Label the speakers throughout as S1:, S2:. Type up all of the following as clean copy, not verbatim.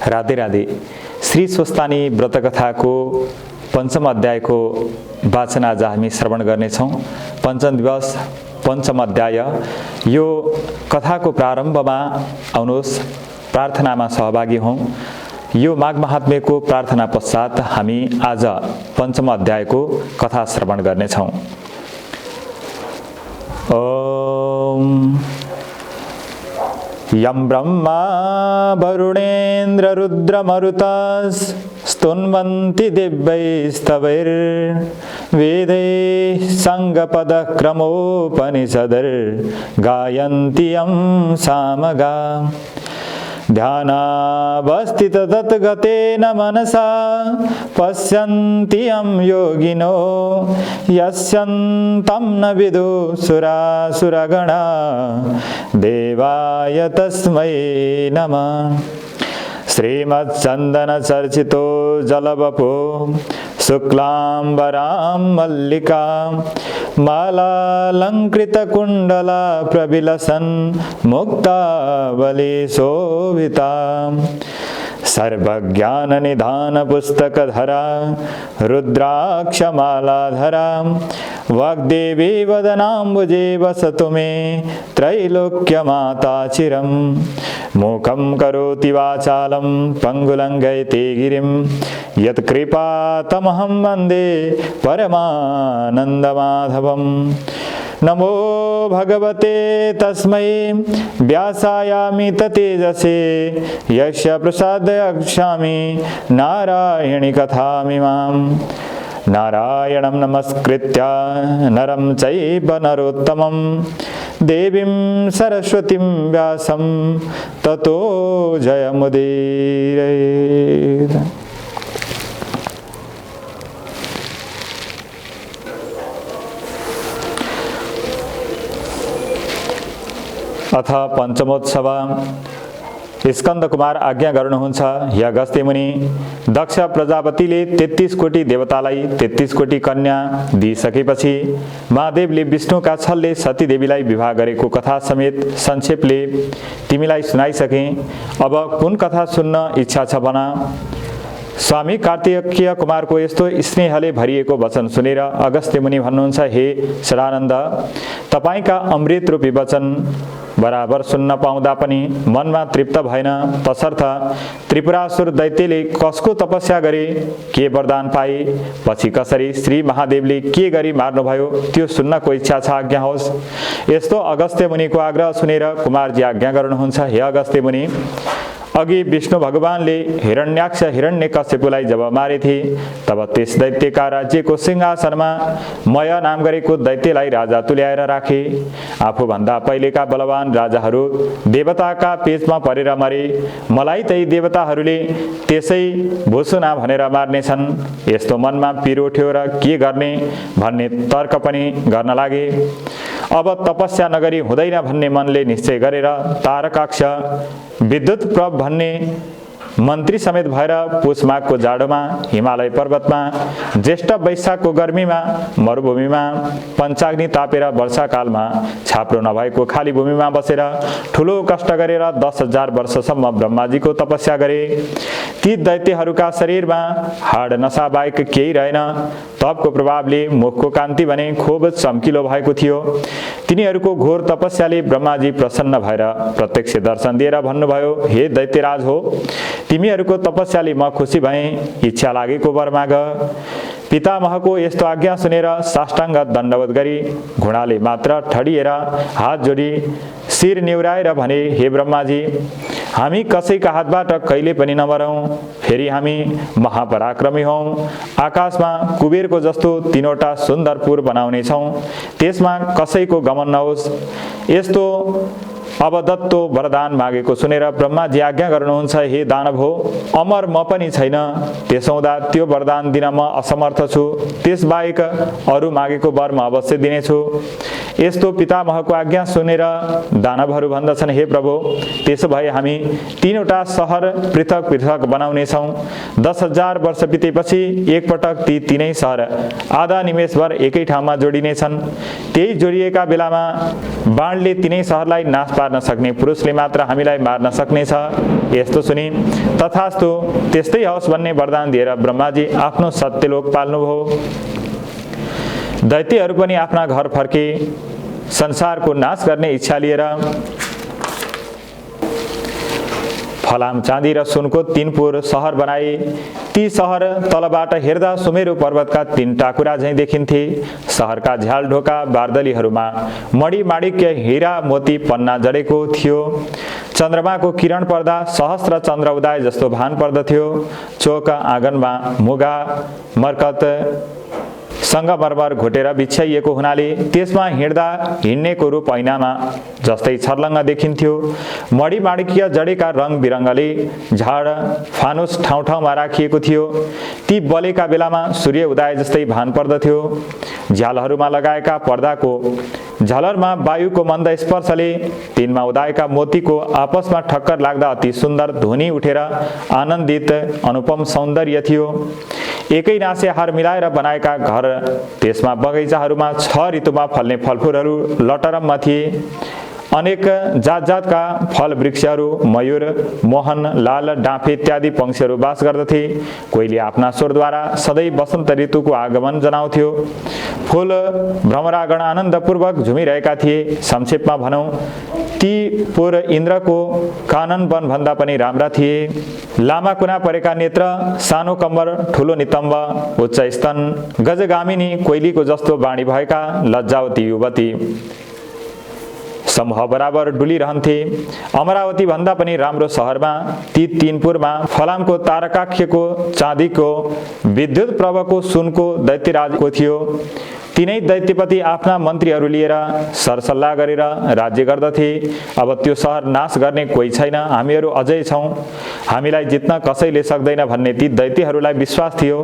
S1: राधे राधे। श्री स्वस्तानी व्रतकथाको पञ्चम अध्यायको वाचन आज हामी श्रवण गर्नेछौँ। पञ्चम दिवस पञ्चम अध्याय। यो कथाको प्रारम्भमा आउनुहोस् प्रार्थनामा सहभागी हौँ। यो माघ महात्म्यको प्रार्थना पश्चात हामी आज पञ्चम अध्यायको कथा श्रवण गर्नेछौँ। ओम यं ब्रह्मा वरुणेन्द्र रुद्रमरुतास् स्तुन्वन्ति दिव्यैस्तवैर्वेदैः सङ्गपदक्रमोपनिषदैर्गायन्ति यं सामगा ध्यानावस्थिततद्गतेन मनसा पश्यन्ति यं योगिनो यस्यन्तं न विदुसुरासुरगणा देवाय तस्मै नमः। श्रीमच्चन्दनचर्चितो जलवपो शुक्लाम्बरां मल्लिकां मालालङ्कृतकुण्डला प्रविलसन् मुक्तावलीशोभितां सर्वज्ञाननिधानपुस्तकधरा रुद्राक्षमालाधरां वाग्देवी वदनाम्बुजे वसतु मे त्रैलोक्यमाता चिरं। मूकं करोति वाचालं पङ्गुलङ्घयते गिरिं यत्कृपातमहं वन्दे परमानन्दमाधवम्। नमो भगवते तस्मै व्यासायामित तेजसे यस्य प्रसादयक्षामि नारायणी कथामिमाम्। नारायणं नमस्कृत्य नरं चैव नरोत्तमं देवीं सरस्वतीं व्यासं ततो जयमुदीरयेत्। अथ पञ्चमोत्सव। स्कन्द कुमार आज्ञा गर्नुहुन्छ, हे अगस्त्य मुनि, दक्ष प्रजापतिले 33 कोटी देवतालाई 33 कोटी कन्या दिइसकेपछि महादेवले विष्णुका छलले सतीदेवीलाई विवाह गरेको कथा समेत संक्षेपले तिमीलाई सुनाइसके। अब कुन कथा सुन्न इच्छा छ भन। स्वामी कार्तिकेय कुमारको यस्तो स्नेहले भरिएको वचन सुनेर अगस्त्य मुनि भन्नुहुन्छ, हे सदानन्द, तपाईका अमृत रूपी वचन बराबर सुन्न पाउँदा पनि मनमा तृप्त भएन। तसर्थ त्रिपुरासुर दैत्यले कसको तपस्या गरे, के वरदान पाए, पछि कसरी श्री महादेवले के गरी मार्नुभयो, त्यो सुन्नको इच्छा छ, आज्ञा होस्। यस्तो अगस्त्य मुनिको आग्रह सुनेर कुमारजी आज्ञा गर्नुहुन्छ, हे अगस्त्य मुनि, अघि विष्णु भगवानले हिरण्याक्ष हिरण्यकश्यपुलाई जब मारेथे तब त्यस दैत्यका राज्यको सिंहासनमा मय नाम गरेको दैत्यलाई राजा तुल्याएर राखे। आफूभन्दा पहिलेका बलवान राजाहरू देवताका पेचमा परेर मरे, मलाई त्यही देवताहरूले त्यसै भुसुना भनेर मार्नेछन्। यस्तो मनमा पिर उठ्यो र के गर्ने भन्ने तर्क पनि गर्न लागे। अब तपस्या नगरी हुँदैन भन्ने मनले निश्चय गरेर तारकाक्ष विद्युत प्रभ भन्ने मन्त्री समेत भएर पुष माघको जाडोमा हिमालय पर्वतमा ज्येष्ठ वैशाखको गर्मीमा मरुभूमिमा पञ्चाग्नि तापेर वर्षाकालमा छाप्रो नभएको खाली भूमिमा बसेर ठुलो कष्ट गरेर 10,000 वर्षसम्म ब्रह्माजीको तपस्या गरे। ती दैत्यहरूका शरीरमा हाड नसा बाहेक केही रहेन। तपको प्रभावले मुखको कान्ति भने खूब चम्किलो भएको थियो। तिनीहरूको घोर तपस्याले ब्रह्माजी प्रसन्न भएर प्रत्यक्ष दर्शन दिएर भन्नुभयो, हे दैत्यराज हो, तिमीहरूको तपस्याले म खुसी भएँ, इच्छा लागेको वर माग। पितामहको यस्तो आज्ञा सुनेर साष्टाङ्ग दण्डवत गरी घुँडाले मात्र ठडिएर हात जोडी शिर निहुराएर भने, हे ब्रह्माजी, हामी कसैका हातबाट कहिले पनि नमरौँ, फेरि हामी महापराक्रमी हौँ। आकाशमा कुबेरको जस्तो 3वटा सुन्दर पुर बनाउनेछौँ, त्यसमा कसैको गमन नहोस्। यस्तो अब दत्तो वरदान मागेको सुनेर ब्रह्माजी आज्ञा गर्नुहुन्छ, हे दानव हो, अमर म पनि छैन, त्यसो हुँदा त्यो वरदान दिन म असमर्थ छु। त्यसबाहेक अरू मागेको वर म अवश्य दिनेछु। यस्तो पितामहको आज्ञा सुनेर दानवहरू भन्दछन्, हे प्रभु, त्यसो भए हामी 3वटा सहर पृथक पृथक बनाउनेछौँ। 10,000 वर्ष बितेपछि एकपटक ती 3 सहर आधा निमेषभर एकै ठाउँमा जोडिनेछन्। त्यही जोडिएका बेलामा बाणले तिनै सहरलाई नाश पार्न सक्ने पुरुषले मात्र हामीलाई मार्न सक्नेछ। यस्तो सुनि तथास्तु त्यस्तै होस् भन्ने वरदान दिएर ब्रह्माजी आफ्नो सत्यलोक पाल्नुभयो। दैत्यहरू पनि आफ्ना घर फर्के संसारको नाश गर्ने इच्छा लिएर फलाम चाँदी र सुनको 3 पुर सहर बनाए। ती सहर तलबाट हेर्दा सुमेरु पर्वतका 3 टाकुरा झैं देखिन्थे। सहरका झ्याल ढोका बार्दलीहरूमा मणि माणिक्य हीरा मोती पन्ना जडेको थियो। चन्द्रमाको किरण पर्दा सहस्र चन्द्र उदय जस्तो भान पर्दथ्यो। चोक आँगनमा मुगा मर्कत संगमरमर घोटेर बिछ्याइएको हुनाले त्यसमा हिँड्नेको रूप ऐनामा जस्तै छर्लङ्ग देखिन्थ्यो। मणि माणिक्य जडेका रङ बिरङ्गले झाड फानुस ठाउँ ठाउँमा राखिएको थियो। ती बलेका बेलामा सूर्य उदय जस्तै भान पर्दथ्यो। झ्यालहरूमा लगाएका पर्दाको झलरमा वायुको मन्द स्पर्शले तिनमा उदाएका मोतीको आपसमा ठक्कर लाग्दा अति सुन्दर ध्वनि उठेर आनन्दित अनुपम सौन्दर्य थियो। एकै नासे हार मिलाएर बनाएका घर त्यसमा बगैँचाहरूमा 6 ऋतुमा फल्ने फलफुलहरू लटरममा थिए। अनेक जात जातका फल वृक्षहरू मयूर मोहन लाल डाँफे इत्यादि पंक्षीहरू बास गर्दथे। कोहीले आफ्ना स्वरद्वारा सधैँ वसन्त ऋतुको आगमन जनाउँथ्यो। फूल भ्रमरागण आनन्दपूर्वक झुमिरहेका थिए। संक्षेपमा भनौँ ती पुर इन्द्रको कानन वन भन्दा पनि राम्रा थिए। लामा कुना परेका नेत्र, सानो कम्बर, ठुलो नितम्ब, उच्च स्तन, गजगामिनी कोइलीको जस्तो बाणी भएका लज्जावती युवती समूह बराबर डुलिरहन्थे। अमरावती भन्दा पनि राम्रो सहरमा ती 3 पुरमा फलामको तारकाख्यको चाँदीको विद्युत प्रभको सुनको दैत्यराजको थियो। तिनै दैत्यपति आफ्ना मन्त्रीहरू लिएर सरसल्लाह गरेर राज्य गर्दथे। अब त्यो सहर नाश गर्ने कोही छैन, हामीहरू अझै छौँ, हामीलाई जित्न कसैले सक्दैन भन्ने ती दैत्यहरूलाई विश्वास थियो।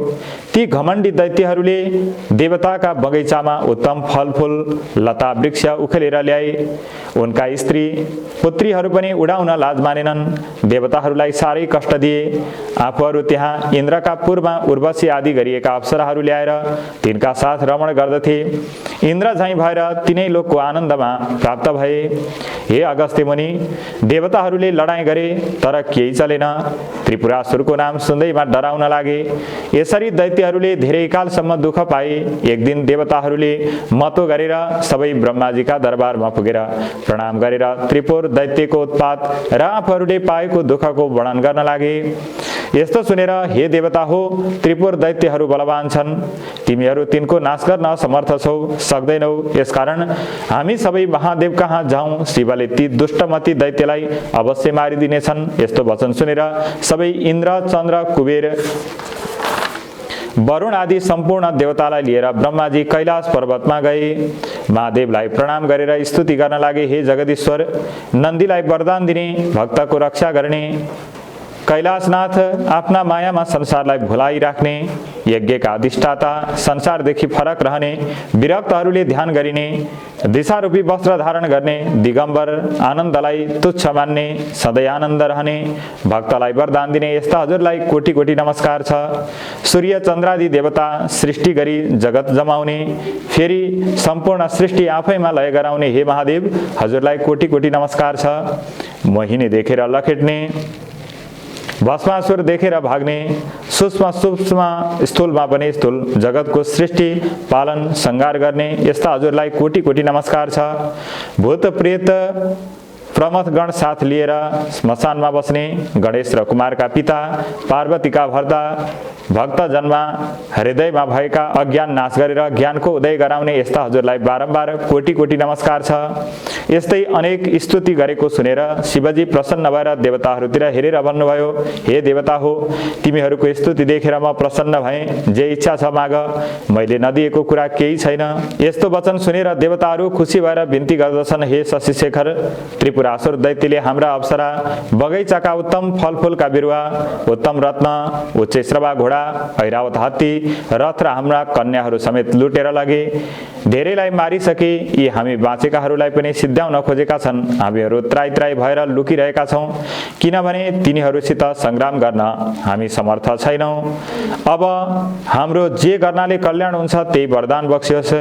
S1: ती घमण्डी दैत्यहरूले देवताका बगैँचामा उत्तम फलफुल लता वृक्ष उखेलेर ल्याए। उनका स्त्री पुत्रीहरू पनि उडाउन लाज मानेनन्। देवताहरूलाई साह्रै कष्ट दिए। आफूहरू त्यहाँ इन्द्रका पुरमा उर्वशी आदि गरिएका अप्सराहरू ल्याएर तिनका साथ रमण गर्दथे। इन्द्र झैं भएर तिनै लोकको आनन्दमा प्राप्त भए। हे अगस्त्य मुनि, देवताहरूले लडाईँ गरे तर केही चलेन। त्रिपुरासुरको नाम सुन्दैमा डराउन लागे। यसरी दैत्यहरूले धेरै कालसम्म दुःख पाए। एक दिन देवताहरूले मतो गरेर सबै ब्रह्माजीका दरबारमा पुगेर प्रणाम गरेर त्रिपुर दैत्यको उत्पात र आफूहरूले पाएको दुःखको वर्णन गर्न लागे। यस्तो सुनेर हे देवता हो, त्रिपुर दैत्यहरू बलवान छन्, तिमीहरू तिनको नाश गर्न असमर्थ छौ, सक्दैनौ। यसकारण हामी सबै महादेव कहाँ जाउँ, शिवले ती दुष्टमती दैत्यलाई अवश्य मारिदिनेछन्। यस्तो वचन सुनेर सबै इन्द्र चन्द्र कुबेर वरुण आदि सम्पूर्ण देवतालाई लिएर ब्रह्माजी कैलाश पर्वतमा गए। महादेवलाई प्रणाम गरेर स्तुति गर्न लागे। हे जगदीश्वर, नन्दीलाई वरदान दिने, भक्तको रक्षा गर्ने, कैलाशनाथ आफ्ना मायामा संसारलाई भुलाइराख्ने, यज्ञका अधिष्ठाता, संसारदेखि फरक रहने, विरक्तहरूले ध्यान गरिने, दिशारूपी वस्त्र धारण गर्ने, दिगम्बर, आनन्दलाई तुच्छ मान्ने, सधैँ आनन्द रहने, भक्तलाई वरदान दिने यस्ता हजुरलाई कोटि कोटि नमस्कार छ। सूर्य चन्द्रादि देवता सृष्टि गरी जगत जमाउने, फेरि सम्पूर्ण सृष्टि आफैमा लय गराउने हे महादेव, हजुरलाई कोटि कोटि नमस्कार छ। मोहिनी देखेर लखेट्ने, भस्मासुर देखेर भाग्ने, सूक्ष्म सूक्ष्म स्थूलमा पनि स्थूल जगतको सृष्टि पालन संहार गर्ने यस्ता हजुरलाई कोटि कोटि नमस्कार छ। भूत प्रेत प्रमथगण साथ लिएर स्मशानमा बस्ने, गणेश र कुमारका पिता, पार्वतीका भर्ता, भक्त जन्मा हृदयमा भएका अज्ञान नाश गरेर ज्ञानको उदय गराउने यस्ता हजुरलाई बारम्बार कोटि कोटि नमस्कार छ। यस्तै अनेक स्तुति गरेको सुनेर शिवजी प्रसन्न भएर देवताहरूतिर हेरेर भन्नुभयो, हे देवता हो, तिमीहरूको स्तुति देखेर म प्रसन्न भएँ, जे इच्छा छ माग, मैले नदिएको कुरा केही छैन। यस्तो वचन सुनेर देवताहरू खुसी भएर बिन्ती गर्दछन्, हे शशिशेखर, त्रिपुरासुर दैत्यले हाम्रा अप्सरा, बगैँचाका उत्तम फलफुलका बिरुवा, उत्तम रत्न, उच्च श्रवा घोडा, ऐरावत हात्ती, रथ र हाम्रा कन्याहरू समेत लुटेर लगे। धेरैलाई मारिसके, यी हामी बाँचेकाहरूलाई पनि सिद्ध्याउन खोजेका छन्। हामीहरू त्राई त्राई भएर लुकिरहेका छौँ, किनभने तिनीहरूसित सङ्ग्राम गर्न हामी समर्थ छैनौँ। अब हाम्रो जे गर्नाले कल्याण हुन्छ त्यही वरदान बक्सियोस्।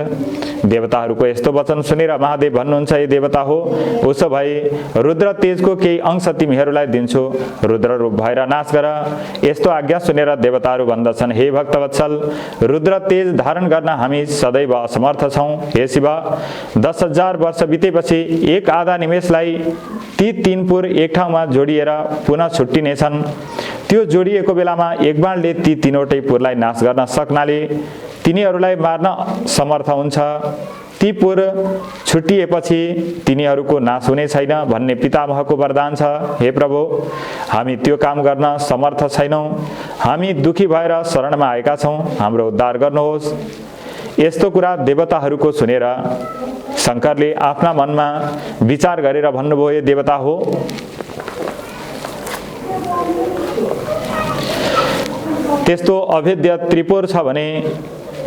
S1: देवताहरूको यस्तो वचन सुनेर महादेव भन्नुहुन्छ, हे देवता हो, उसो भए रुद्र तेजको केही अंश तिमीहरूलाई दिन्छु, रुद्र रूप भएर नाश गर। यस्तो आज्ञा सुनेर देवताहरू भन्दछन्, हे भक्तवत्सल, रुद्र तेज धारण गर्न हामी सदैव असमर्थ छौँ। हे शिव, 10,000 वर्ष बितेपछि एक आधा निमेषलाई ती 3 पुर एक ठाउँमा जोडिएर पुनः छुट्टिनेछन्। त्यो जोडिएको बेलामा एक बाणले ती 3वटै पुरलाई नाश गर्न सक्नाले तिनीहरूलाई मार्न समर्थ हुन्छ। ती पुर छुट्टिएपछि तिनीहरूको नाश हुने छैन भन्ने पितामहको वरदान छ। हे प्रभु, हामी त्यो काम गर्न समर्थ छैनौँ। हामी दुखी भएर शरणमा आएका छौँ, हाम्रो उद्धार गर्नुहोस्। यस्तो कुरा देवताहरूको सुनेर शङ्करले आफ्ना मनमा विचार गरेर भन्नुभयो, हे देवता हो, त्यस्तो अभेद्य त्रिपुर छ भने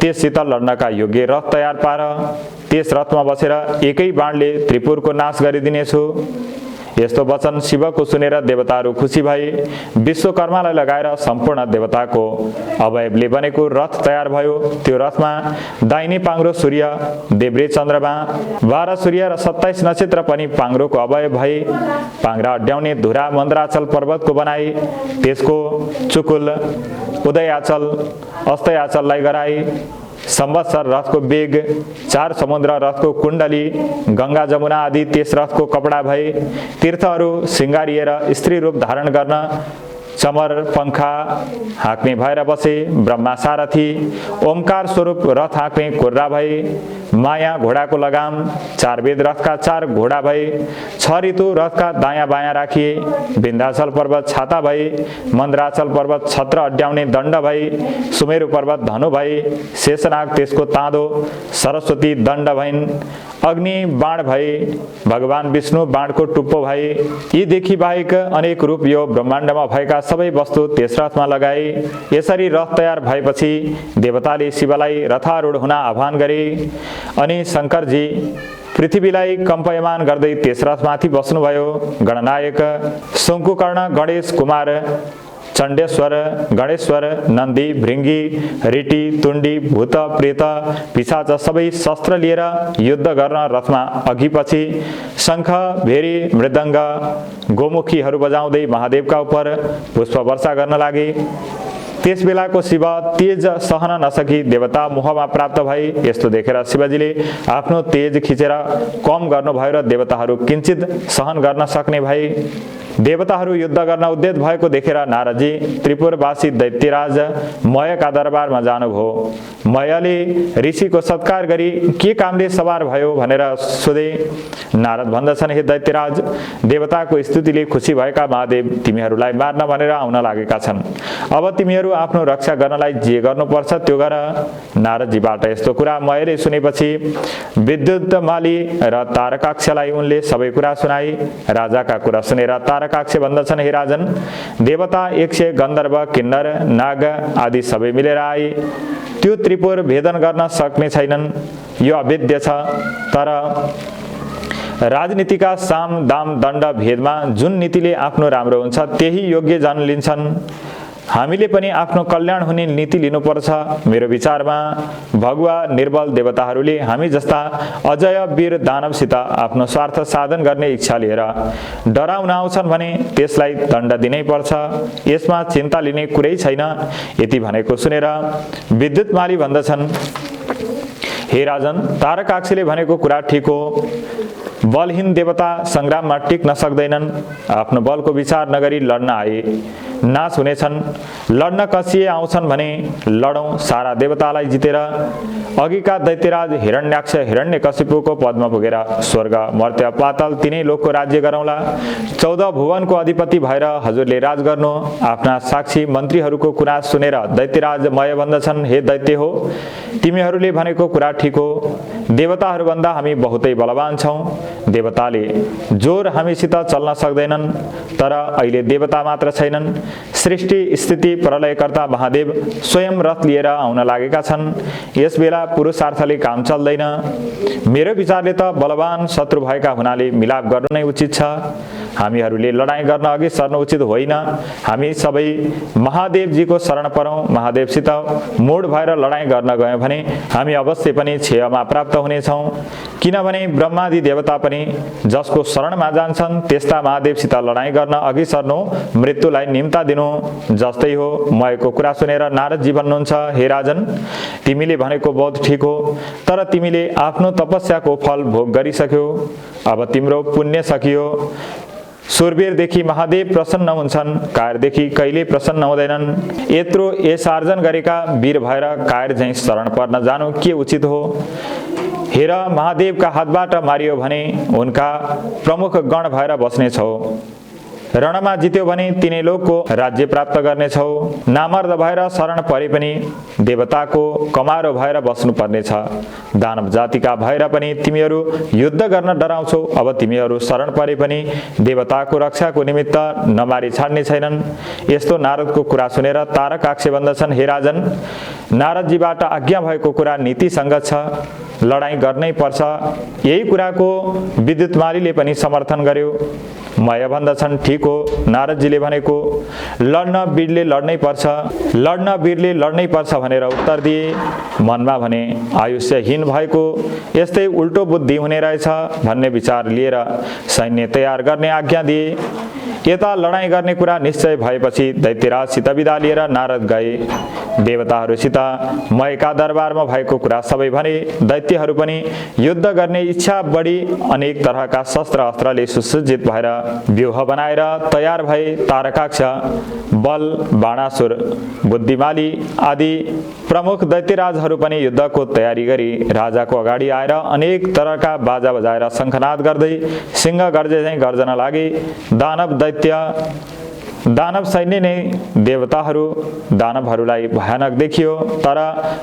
S1: त्यससित लड्नका योग्य रथ तयार पार। त्यस रथमा बसेर एकै बाणले त्रिपुरको नाश गरिदिनेछु। यस्तो वचन शिवको सुनेर देवताहरू खुसी भए। विश्वकर्मालाई लगाएर सम्पूर्ण देवताको अवयवले बनेको रथ तयार भयो। त्यो रथमा दाहिने पाङ्रो सूर्य, देब्रे चन्द्रमा, 12 सूर्य र 27 नक्षत्र पनि पाङ्रोको अवयव भए। पाङ्रा अड्याउने धुरा मन्द्राचल पर्वतको बनाए। त्यसको चुकुल उदयाचल अस्तयाचललाई गराए। संवत्सर रथको बेग, 4 समुद्र रथको कुण्डली, गंगा जमुना आदि त्यस रथको कपडा भए। तीर्थहरू सिंगारिएर स्त्री रूप धारण गर्न चमर पंखा हाँक्ने भएर बसे। ब्रह्मा सारथी, ओमकार स्वरूप रथ हाँक्ने कुर्रा भए। माया घोडाको लगाम, 4 वेद रथका 4 घोडा भए। 6 ऋतु रथका दायाँ बायाँ राखिए। विन्ध्याचल पर्वत छाता भए। मन्द्राचल पर्वत छत्र अड्याउने दण्ड भए। सुमेरु पर्वत धनु भए। शेषनाग त्यसको ताँदो, सरस्वती दण्ड भइन्। अग्नि बाण भए। भगवान विष्णु बाणको टुप्पो भए। यीदेखि बाहेक अनेक रूप यो ब्रह्माण्डमा भएका सबै वस्तु त्यस रथमा लगाए। यसरी रथ तयार भएपछि देवताले शिवलाई रथारूढ हुन आह्वान गरे। अनि शङ्करजी पृथ्वीलाई कम्पायमान गर्दै त्यस रथमाथि बस्नुभयो। गणनायक शङ्कुकर्ण, गणेश कुमार, चण्डेश्वर, गणेश्वर, नन्दी, भृङ्गी, ऋटी, तुण्डी, भूत, प्रेत, पिशाच सबै शस्त्र लिएर युद्ध गर्न रथमा अघि पछि शङ्ख, भेरी, मृदङ्ग, गोमुखीहरू बजाउँदै महादेवका उप पुष्प वर्षा गर्न लागे। त्यस बेलाको शिव तेज सहन नसकी देवता मोहमा प्राप्त भए। यस्तो देखेर शिवजीले आफ्नो तेज खिचेर कम गर्नुभयो र देवताहरू किञ्चित सहन गर्न सक्ने भए। देवताहरू युद्ध गर्न उद्यत भएको देखेर नारदजी त्रिपुरवासी दैत्यराज मयका दरबारमा जानुभयो। मयले ऋषिको सत्कार गरी के कामले सवार भयो भनेर सोधे। नारद भन्दछन्, हे दैत्यराज, देवताको स्तुतिले खुसी भएका महादेव तिमीहरूलाई मार्न भनेर आउन लागेका छन्। अब तिमीहरू आफ्नो रक्षा गर्नलाई जे गर्नुपर्छ त्यो गर। नारदजीबाट यस्तो कुरा मयले सुनेपछि विद्युतमाली र तारकाक्षलाई उनले सबै कुरा सुनाए। राजाका कुरा सुनेर तारकाक्ष भन्दछन्, हे राजन, देवता 100 गन्धर्व, किन्नर, नाग आदि सबै मिलेर आए। त्यो त्रिपुर भेदन गर्न सक्ने छैनन्। यो अवेद्य छ। तर राजनीतिका साम दाम दण्ड भेदमा जुन नीतिले आफ्नो राम्रो हुन्छ त्यही योग्य जन लिन्छन्। हामीले पनि आफ्नो कल्याण हुने नीति लिनुपर्छ। मेरो विचारमा भगुवा निर्बल देवताहरूले हामी जस्ता अजय वीर दानवसित आफ्नो स्वार्थ साधन गर्ने इच्छा लिएर डराउन आउँछन् भने त्यसलाई दण्ड दिनै पर्छ। यसमा चिन्ता लिने कुरै छैन। यति भनेको सुनेर विद्युतमाली भन्दछन्, हे राजन, तारकाक्षले भनेको कुरा ठिक हो। बलहीन देवता संग्राममा टिक्न सक्दैनन्। आफ्नो बलको विचार नगरी लड्न आए नाश हुनेछन्। लड्न कसिए आउँछन् भने लडौँ सारा देवतालाई जितेर। अघिका दैत्यराज हिरण्याक्ष हिरण्यकशिपुको पदमा पुगेर स्वर्ग, मर्त्य, पाताल तिनै लोकको राज्य गरौँला। 14 भुवनको अधिपति भएर हजुरले राज गर्नु। आफ्ना साक्षी मन्त्रीहरूको कुरा सुनेर दैत्यराज मय भन्दछन्, हे दैत्य हो, तिमीहरूले भनेको कुरा ठिक हो। देवताहरूभन्दा हामी बहुतै बलवान छौँ। देवताले जोर हामीसित चल्न सक्दैनन्। तर अहिले देवता मात्र छैनन्, सृष्टि स्थिति प्रलयकर्ता महादेव स्वयं रथ लिएर आउन लागेका छन्। यस बेला पुरुषार्थले काम चल्दैन। मेरो विचारले त बलवान शत्रु भएका हुनाले मिलाप गर्नु नै उचित छ। हामीहरूले लडाईँ गर्न अघि सर्नु उचित होइन। हामी सबै महादेवजीको शरण परौँ। महादेवसित मूढ भएर लडाईँ गर्न गयौँ भने हामी अवश्य पनि क्षयमा प्राप्त हुनेछौँ। किनभने ब्रह्मादि देवता पनि जसको शरणमा जान्छन् त्यस्ता महादेवसित लडाईँ गर्न अघि सर्नु मृत्युलाई निम्ता दिनु जस्तै हो। मएको कुरा सुनेर नारदजी भन्नुहुन्छ, हे राजन, तिमीले भनेको बहुत ठिक हो, तर तिमीले आफ्नो तपस्याको फल भोग गरिसक्यौ। अब तिम्रो पुण्य सकियो। सुरवीरदेखि महादेव प्रसन्न हुन्छन्, कायरदेखि कहिले प्रसन्न हुँदैनन्। यत्रो यस आर्जन गरेका वीर भएर कायर झैँ शरण पर्न जानु के उचित हो? हेर, महादेवका हातबाट मारियो भने उनका प्रमुख गण भएर बस्नेछौ। रणमा जित्यो भने तिनै लोकको राज्य प्राप्त गर्नेछौ। नामर्द भएर शरण परे पनि देवताको कमारो भएर बस्नुपर्नेछ। दानव जातिका भएर पनि तिमीहरू युद्ध गर्न डराउँछौ। अब तिमीहरू शरण परे पनि देवताको रक्षाको निमित्त नमारी छाड्ने छैनन्। यस्तो नारदको कुरा सुनेर तारकाक्ष भन्दछन्, हे राजन, नारदजीबाट आज्ञा भएको कुरा नीतिसङ्गत छ। लडाईँ गर्नै पर्छ। यही कुराको विद्युतमालीले पनि समर्थन गर्यो। मय भन्दछन्, ठिक हो, नारदजीले भनेको लड्न वीरले लड्नै पर्छ, लड्न वीरले लड्नै पर्छ भनेर उत्तर दिए। मनमा भने आयुष्यहीन भएको यस्तै उल्टो बुद्धि हुने रहेछ भन्ने विचार लिएर सैन्य तयार गर्ने आज्ञा दिए। यता लडाईँ गर्ने कुरा निश्चय भएपछि दैत्यराजसित बिदा लिएर नारद गए। देवताहरूसित मयका दरबारमा भएको कुरा सबै भने। दैत्यहरू पनि युद्ध गर्ने इच्छा बढी अनेक तरहका शस्त्र अस्त्रले सुसज्जित भएर व्यूह बनाएर तयार भए। तारकाक्ष, बल, बाणासुर, बुद्धिमाली आदि प्रमुख दैत्यराजहरू पनि युद्धको तयारी गरी राजाको अगाडि आएर अनेक तरहका बाजा बजाएर शङ्खनाद गर्दै सिंह गर्जे झैँ गर्जन लागे। दानव सैन्य नै दानवहरूलाई भयानक देखियो। तर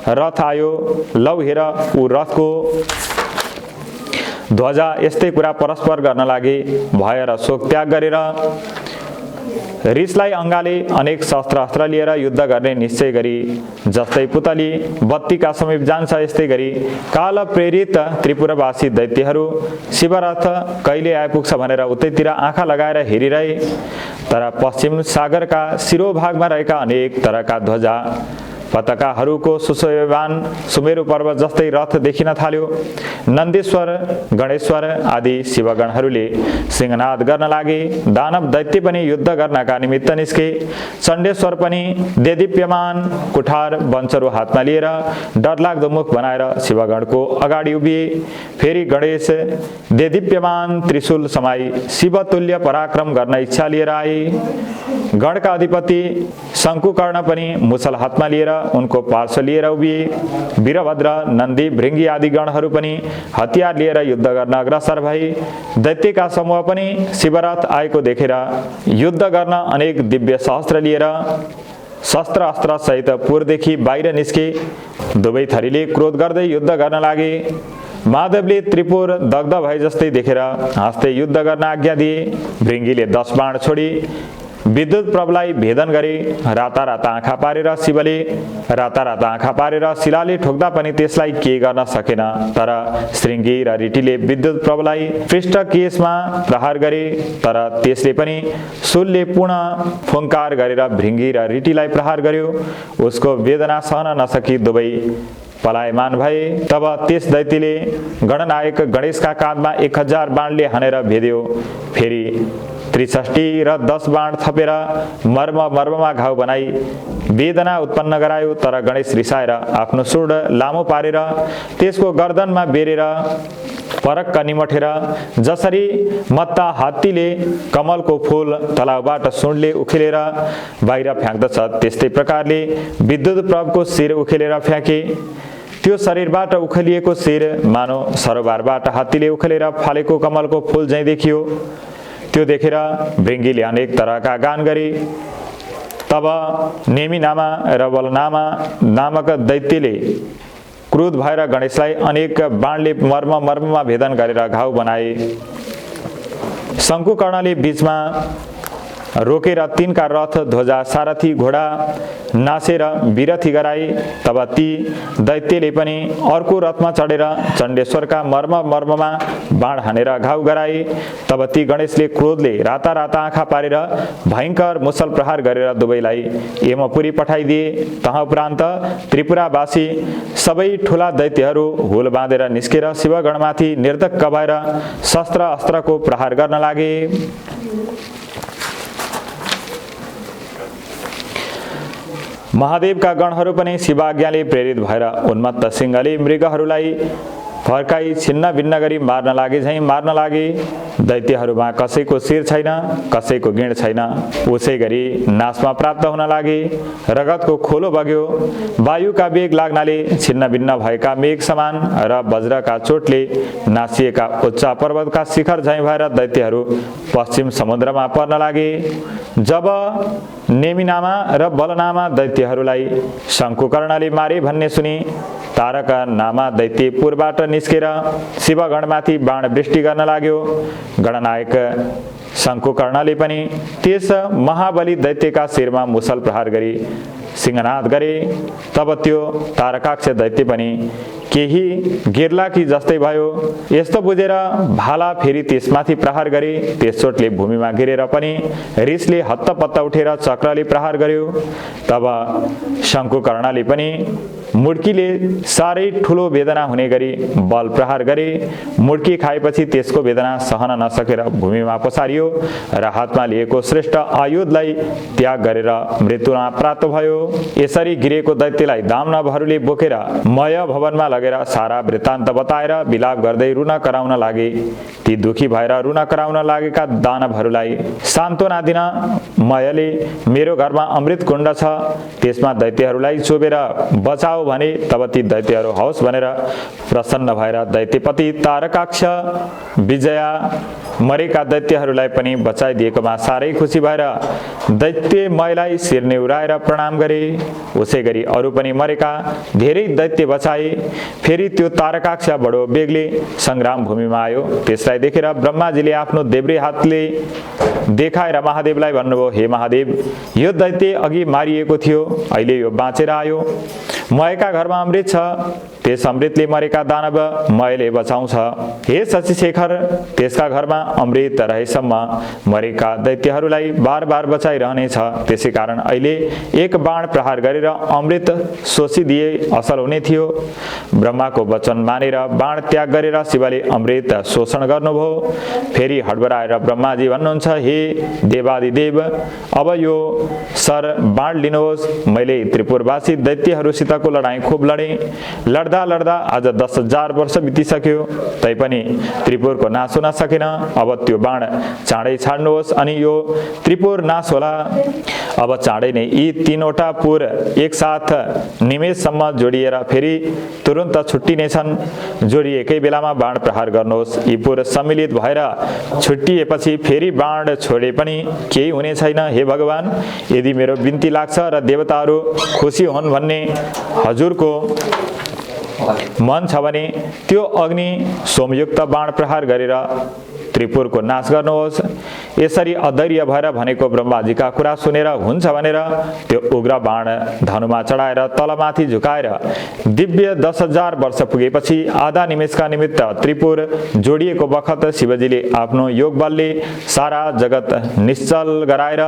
S1: रथ आयो। लौ हेर, ऊ रथको ध्वजा। यस्तै कुरा परस्पर गर्न लागे। भय र शोक त्याग गरेर रिसलाई अङ्गाले अनेक शस्त्र अस्त्र लिएर युद्ध गर्ने निश्चय गरी, जस्तै पुतली बत्तीका समीप जान्छ यस्तै गरी काल प्रेरित त्रिपुरावासी दैत्यहरू शिवरथ कहिले आइपुग्छ भनेर उतैतिर आँखा लगाएर हेरिरहे। तर पश्चिम सागरका शिरोभागमा रहेका अनेक तरका ध्वजा पताकाहरूको सुशोभ्यमान सुमेरु पर्वत जस्तै रथ देखिन थाल्यो। नन्देश्वर, गणेश्वर आदि शिवगणहरूले सिंहनाद गर्न लागे। दानव दैत्य पनि युद्ध गर्नका निमित्त निस्के। चण्डेश्वर पनि देदीप्यमान कुठार वञ्चरो हातमा लिएर डरलाग्दो मुख बनाएर शिवगणको अगाडि उभिए। फेरि गणेश देदीप्यमान त्रिशूल समाई शिवतुल्य पराक्रम गर्न इच्छा लिएर आए। गणका अधिपति शङ्कुकर्ण पनि मुसल हातमा लिएर उनको पार्श्व लिएर उभिए। वीरभद्र, नन्दी, भृङ्गी आदि गणहरू पनि हतियार लिएर युद्ध गर्न अग्रसर भए। दैत्यका समूह पनि शिवरथ आएको देखेर युद्ध गर्न अनेक दिव्य सहस्त्र लिएर शस्त्र अस्त्र सहित पुरदेखि बाहिर निस्के। दुवै थरीले क्रोध गर्दै युद्ध गर्न लागे। महादेवले त्रिपुर दग्ध भए जस्तै देखेर हाँस्दै युद्ध गर्न आज्ञा दिए। भृङ्गीले 10 बाण छोडी विद्युत प्रभलाई भेदन गरे। राता आँखा पारेर शिवले आँखा पारेर शिलाले ठोक्दा पनि त्यसलाई केही गर्न सकेन। तर श्रृङ्गी र रिटीले विद्युत प्रभलाई पृष्ठ केशमा प्रहार गरे। तर त्यसले पनि शूलले पुनः फुङ्कार गरेर भृङ्गी र रिटीलाई प्रहार गर्यो। उसको वेदना सहन नसकी दुवै पलायमान भए। तब त्यस दैत्यले गणनायक गणेशका काँधमा 1000 बाणले हानेर भेद्यो। फेरि 63 र 10 बाण थपेर मर्ममा घाउ बनाई वेदना उत्पन्न गरायो। तर गणेश रिसाएर आफ्नो सुड लामो पारेर त्यसको गर्दनमा बेरेर परक्क निमठेर जसरी मत्ता हात्तीले कमलको फूल तलाउबाट सुडले उखेलेर बाहिर फ्याँक्दछ त्यस्तै प्रकारले विद्युत प्रभको शिर उखेलेर फ्याँके। त्यो शरीरबाट उखेलिएको शिर मानव सरोबारबाट हात्तीले उखेलेर फालेको कमलको फूल झैँ देखियो। त्यो देखेर भृङ्गीले अनेक तरहका गान गरे। तब नेमिनामा र बलनामा नामक दैत्यले क्रुद्ध भएर गणेशलाई अनेक बाणले मर्ममा भेदन गरेर घाउ बनाए। शङ्कुकर्णले बीचमा रोकेर तिनका रथ ध्वजा सारथी घोडा नासेर विरथी गराई। तब ती दैत्यले पनि अर्को रथमा चढेर चण्डेश्वरका मर्ममा बाण हानेर घाउ गराए। तब ती गणेशले क्रोधले राता राता आँखा पारेर भयङ्कर मुसल प्रहार गरेर दुवैलाई यमपुरी पठाइदिए। तह उपरान्त त्रिपुरावासी सबै ठुला दैत्यहरू हुल बाँधेर निस्केर शिवगणमाथि निर्धक्क भएर शस्त्र अस्त्रको प्रहार गर्न लागे। महादेवका गणहरू पनि शिवाज्ञाले प्रेरित भएर उन्मत्त सिंहले मृगहरूलाई फर्काई छिन्न भिन्न गरी मार्न लागे झैं मार्न लागे। दैत्यहरूमा कसैको शिर छैन, कसैको गिँड छैन। उसै गरी नाशमा प्राप्त हुन लागे। रगतको खोलो बग्यो। वायुका वेग लाग्नाले छिन्न भिन्न भएका मेघ समान र वज्रका चोटले नासिएका उच्च पर्वतका शिखर झैं भएर दैत्यहरू पश्चिम समुद्रमा पर्न लागे। जब नेमिनामा र बलनामा दैत्यहरूलाई शङ्कुकर्णले मारे भन्ने सुनि तारका नामा दैत्य पूर्वबाट निस्केर शिवगणमाथि बाण वृष्टि गर्न लाग्यो। गणनायक शङ्कुकर्णले पनि त्यस महाबली दैत्यका शिरमा मुसल प्रहार गरी सिंहनाद गरे। तब त्यो तारकाक्ष दैत्य पनि केही गिर्लाकी जस्तै भयो। यस्तो बुझेर भाला फेरि त्यसमाथि प्रहार गरे। त्यस चोटले भूमिमा गिरेर पनि रिसले हत्तपत्त उठेर चक्रले प्रहार गर्यो। तब शङ्कुकर्णले पनि मुड्कीले साह्रै ठुलो वेदना हुने गरी बल प्रहार गरे। मुड्की खाएपछि त्यसको वेदना सहन नसकेर भूमिमा पसारियो र हातमा लिएको श्रेष्ठ आयुधलाई त्याग गरेर मृत्युमा प्राप्त भयो। यसरी गिरेको दैत्यलाई दानवहरूले बोकेर मय भवनमा लगेर सारा वृत्तान्त बताएर विलाप गर्दै रुन कराउन लागे। ती दुखी भएर रुन कराउन लागेका दानवहरूलाई सान्त्वना दिन मयले मेरो घरमा अमृत कुण्ड छ, त्यसमा दैत्यहरूलाई चोबेर बचाओ भने। तब ती दैत्यहरू हौस भनेर प्रसन्न भएर दैत्यपति तारकाक्ष विजया मरेका दैत्यहरूलाई पनि बचाइदिएकोमा साह्रै खुसी भएर दैत्य मयलाई शिर निहुराएर प्रणाम गरे। उसै गरी अरू पनि मरेका धेरै दैत्य बचाए। फेरि त्यो तारकाक्ष बडो बेगले संग्राम भूमिमा आयो। त्यसलाई देखेर ब्रह्माजीले आफ्नो देब्रे हातले देखाएर महादेवलाई भन्नुभयो, हे महादेव, यो दैत्य अघि मारिएको थियो, अहिले यो बाँचेर आयो। मयका घरमा अमृत छ, त्यस अमृतले मरेका दानव मयले बचाउँछ। हे शशिशेखर, त्यसका घरमा अमृत रहेसम्म मरेका दैत्यहरूलाई बार बार बचाइरहनेछ। त्यसै कारण अहिले एक बाण प्रहार गरेर अमृत शोषिदिए असल हुने थियो। ब्रह्माको वचन मानेर बाण त्याग गरेर शिवले अमृत शोषण गर्नुभयो। फेरि हडबडाएर ब्रह्माजी भन्नुहुन्छ, हे देवादिदेव, अब यो सर बाण लिनुहोस्। मैले त्रिपुरवासी दैत्यहरूसितको लडाईँ खुब लडेँ। लड्दा लड्दा आज 10,000 वर्ष बितिसक्यो, तैपनि त्रिपुरको नाश हुन सकेन। अब त्यो बाण चाँडै छाड्नुहोस् अनि यो त्रिपुर नाश होला। अब चाँडै नै यी 3वटा पुर एकसाथ निमेषसम्म जोडिएर फेरि तुरुन्त छुट्टिनेछन्। जोडिएकै बेलामा बाण प्रहार गर्नुहोस्। यी पुर सम्मिलित भएर छुट्टिएपछि फेरि बाण छोडे पनि केही हुने छैन। हे भगवान, यदि मेरो बिन्ती लाग्छ र देवताहरू खुसी हुन् भन्ने हजुरको मन छ भने त्यो अग्नि सोमयुक्त बाण प्रहार गरेर त्रिपुरको नाश गर्नुहोस्। यसरी अधैर्य भएर भनेको ब्रह्माजीका कुरा सुनेर हुन्छ भनेर त्यो उग्र बाण धनुमा चढाएर तलमाथि झुकाएर दिव्य 10,000 वर्ष पुगेपछि आधा निमेषका निमित्त त्रिपुर जोडिएको बखत शिवजीले आफ्नो योग बलले सारा जगत निश्चल गराएर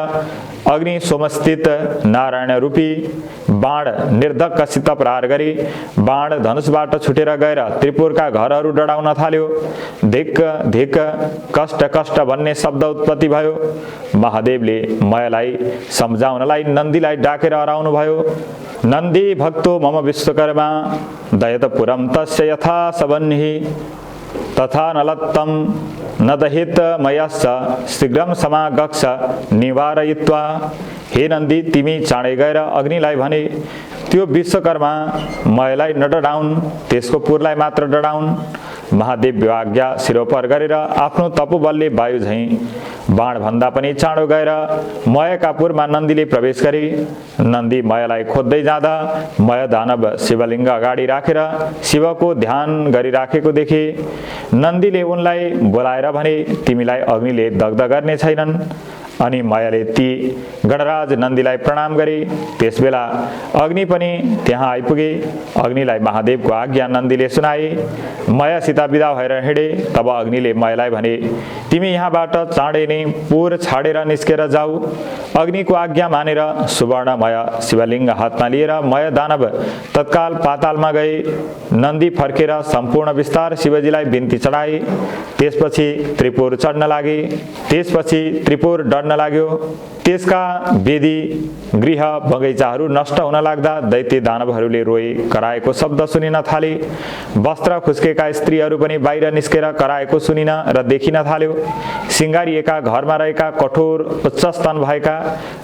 S1: अग्नि सोमस्थित नारायण रूपी बाण निर्धक्कसित प्रहार गरी बाण धनुषबाट छुटेर गएर त्रिपुरका घरहरू डढाउन थाल्यो। धिक्क धिक्क कष्ट कष्ट भन्ने शब्द उत्पत्ति भयो। महादेवले मयलाई सम्झाउनलाई नन्दीलाई डाकेर हराउनु भयो। नन्दी भक्तो मम विश्वकर्मा दयतपुरम तस्य यथा सबन्हि तथा नलत्तम न दहित मयश्च शीघ्रम समागक्ष निवारयित्वा। हे नन्दी, तिमी चाँडै गएर अग्निलाई भने त्यो विश्वकर्मा मयलाई नडराउन्, त्यसको पुरलाई मात्र डराउन्। महादेव आज्ञा शिरोपर गरेर आफ्नो तपोबलले वायु झैं बाण भन्दा पनि चाँडो गएर मयका पुरमा नन्दीले प्रवेश गरे। नन्दी मयलाई खोज्दै जाँदा मय दानव शिवलिङ्ग अगाडि राखेर शिवको ध्यान गरिराखेको देखे। नन्दीले उनलाई बोलाएर भने, तिमीलाई अग्निले दग्ध गर्ने छैनन्, अनि मायाले ती गणराज नन्दीलाई प्रणाम गरे। त्यसबेला अग्नि पनि त्यहाँ आइपुगे। अग्निलाई महादेवको आज्ञा नन्दीले सुनाए। मायासित बिदा भएर हिँडे। तब अग्निले मायालाई भने, तिमी यहाँबाट चाँडै नै पुर छाडेर निस्केर जाऊ। अग्निको आज्ञा मानेर सुवर्ण माया शिवलिङ्ग हातमा लिएर माया दानव तत्काल पातालमा गए। नन्दी फर्केर सम्पूर्ण विस्तार शिवजीलाई बिन्ती चढाए। त्यसपछि त्रिपुर चढ्न लागे। त्यसपछि त्रिपुर डढ्न लाग्यो। त्यसका वेदी गृह बगैँचाहरू नष्ट हुन लाग्दा दैत्य दानवहरूले रोए कराएको शब्द सुनिन थाले। वस्त्र खुस्केका स्त्रीहरू पनि बाहिर निस्केर कराएको सुनिन र देखिन थाल्यो। सिँगारिएका घरमा रहेका कठोर उच्च स्तन भएका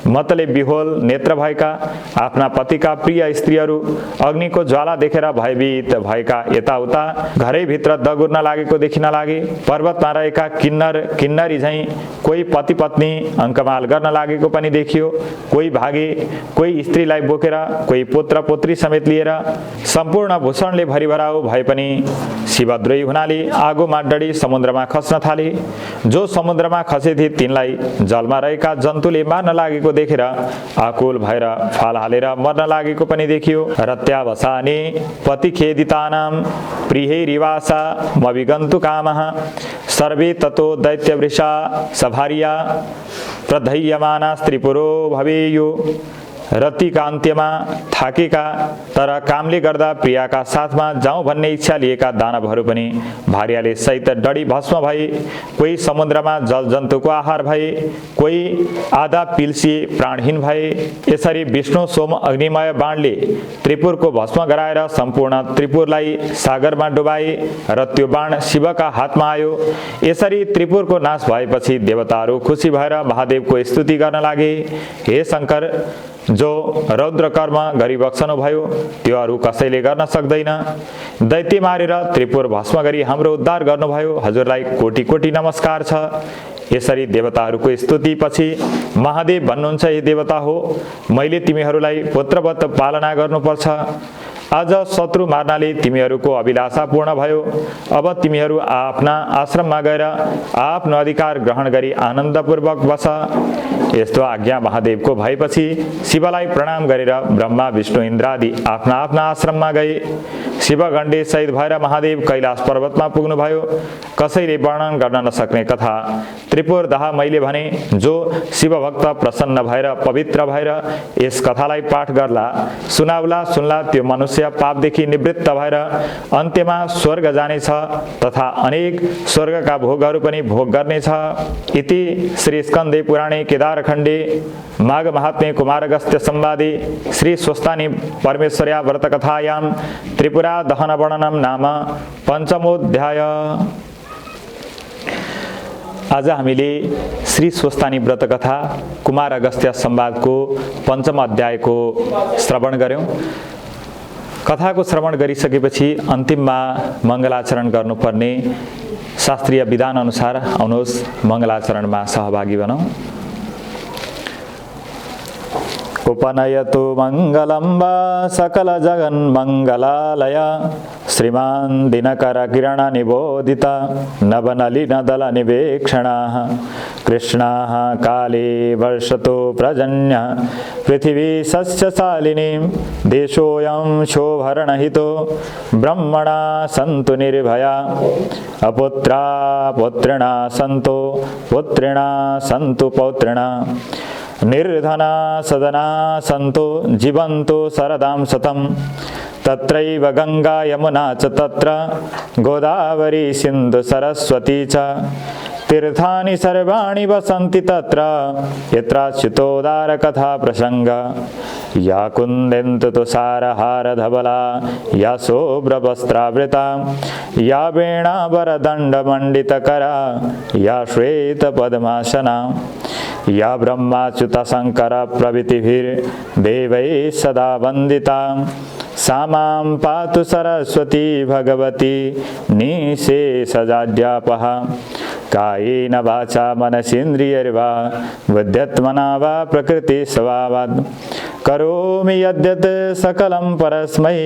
S1: मतले विहोल नेत्र भएका आफ्ना पतिका प्रिय स्त्रीहरू अग्निको ज्वाला देखेर भयभीत भएका यताउता घरैभित्र दगुर्न लागेको देखिन लागे। पर्वतमा रहेका किन्नर किन्नरी झैँ कोही पति पत्नी अङ्कमाल गर्न लागेको पनि देखियो। कोही भागे, कोही स्त्रीलाई बोकेर, कोही पुत्र पुत्री समेत लिएर। सम्पूर्ण भूषणले भरिभराउ भए पनि शिवद्रोही हुनाले आगोमा डढी समुद्रमा खस्न थाले। जो समुद्रमा खसे थिए तिनलाई जलमा रहेका जन्तुले मार्न लागेको देखेर आकुल भएर फाल हालेर मर्न लागेको पनि देखियो। रत्यावसाने पतिखेदितानां प्रियैरिवासा मविगन्तु कामः सर्वे ततो दैत्यवृषा सभार्या प्रधैयमाना स्त्रीपुरो भवेयु। रतिका अन्त्यमा थाकेका तर कामले गर्दा प्रियाका साथमा जाउँ भन्ने इच्छा लिएका दानवहरू पनि भार्याले सहित डढी भस्म भए। कोही समुद्रमा जलजन्तुको आहार भए, कोही आधा पिल्सिए प्राणहीन भए। यसरी विष्णु सोम अग्निमय बाणले त्रिपुरको भस्म गराएर सम्पूर्ण त्रिपुरलाई सागरमा डुबाए र त्यो बाण शिवका हातमा आयो। यसरी त्रिपुरको नाश भएपछि देवताहरू खुसी भएर महादेवको स्तुति गर्न लागे। हे शङ्कर, जो रौद्र कर्म गरिबक्सनु भयो त्यो अरू कसैले गर्न सक्दैन। दैत्य मारेर त्रिपुर भस्म गरी हाम्रो उद्धार गर्नुभयो। हजुरलाई कोटी कोटी नमस्कार छ। यसरी देवताहरूको स्तुति पछि महादेव भन्नुहुन्छ, हे देवता हो, मैले तिमीहरूलाई पुत्रवत पालना गर्नुपर्छ। आज शत्रु मार्नाले तिमीहरूको अभिलाषा पूर्ण भयो। अब तिमीहरू आफ्ना आश्रममा गएर आफ्नो अधिकार ग्रहण गरी आनन्दपूर्वक बस। यस्तो आज्ञा महादेवको भएपछि शिवलाई प्रणाम गरेर ब्रह्मा विष्णु इन्द्रादि आफ्ना आफ्ना आश्रममा गए। शिवगण्डे सहित भएर महादेव कैलाश पर्वतमा पुग्नुभयो। कसैले वर्णन गर्न नसक्ने कथा त्रिपुर दाह मैले भने। जो शिवभक्त प्रसन्न भएर पवित्र भएर यस कथालाई पाठ गर्ला, सुनाउला, सुन्ला, त्यो मनुष्य पापदेखि निवृत्त भएर अन्त्यमा स्वर्ग जानेछ तथा अनेक स्वर्गका भोगहरू पनि भोग गर्नेछ। इति श्री स्कन्दे पुराणे केदारखण्डे माघ महात्म्ये कुमारगस्त्य संवादे श्री स्वस्तानी परमेश्वर्या व्रतकथायां त्रिपुरा दहन वर्णनम नाम पञ्चमोऽध्याय। आज हामीले श्री स्वस्तानी व्रतकथा कुमार अगस्त्य संवादको पञ्चम अध्यायको श्रवण गर्यौं। कथाको श्रवण गरिसकेपछि अन्तिममा मङ्गलाचरण गर्नुपर्ने शास्त्रीय विधान अनुसार आउनुहोस् मङ्गलाचरणमा सहभागी बनौं। उपनयतु मङ्गलं वा सकल जगन्मङ्गलालय श्रीमान् दिनकर किरण निबोधित नवनलिन दल निवेक्षणाः कृष्णाः काले वर्षतो प्रजन्य पृथिवी सस्यशालिनीं देशोऽयं शोभरणहितो ब्रह्मणा सन्तु निर्भया अपुत्रा पुत्रिणा सन्तु पुत्रिणा सन्तु पौत्रिणा निर्धना सदना सन्तु जीवन्तु शरदां शतं तत्रैव गंगा यमुना च तत्र गोदावरी सिन्धु सरस्वती च तीर्थानि सर्वाणि वसन्ति तत्र यत्राच्युतोदार कथा प्रसंग या कुन्देन्तु तुषारहार धवला या शुभ्रवस्त्रावृता या वीणावरदण्डमण्डितकरा या श्वेतपद्मासना या ब्रह्माच्युत शंकर प्रभृतिभिर्देवैः सदा वन्दिता सा मां पातु सरस्वती भगवती निःशेषजाड्यापः कायेन वाचा मनसेन्द्रियैर्वा बुद्ध्यात्मना वा प्रकृतिस्वभावात् करोमि यद्यत् सकलं परस्मै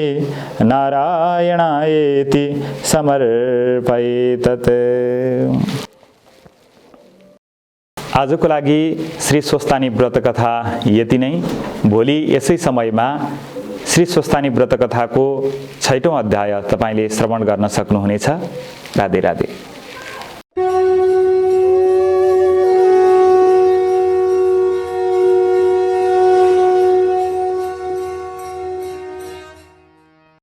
S1: नारायणायेति समर्पयेत्। आजको लागि श्री स्वस्थानी व्रत कथा यति नै। भोलि यसै समयमा श्री स्वस्थानी व्रत कथाको 6औं अध्याय तपाईले श्रवण गर्न सक्नुहुनेछ। राधे राधे।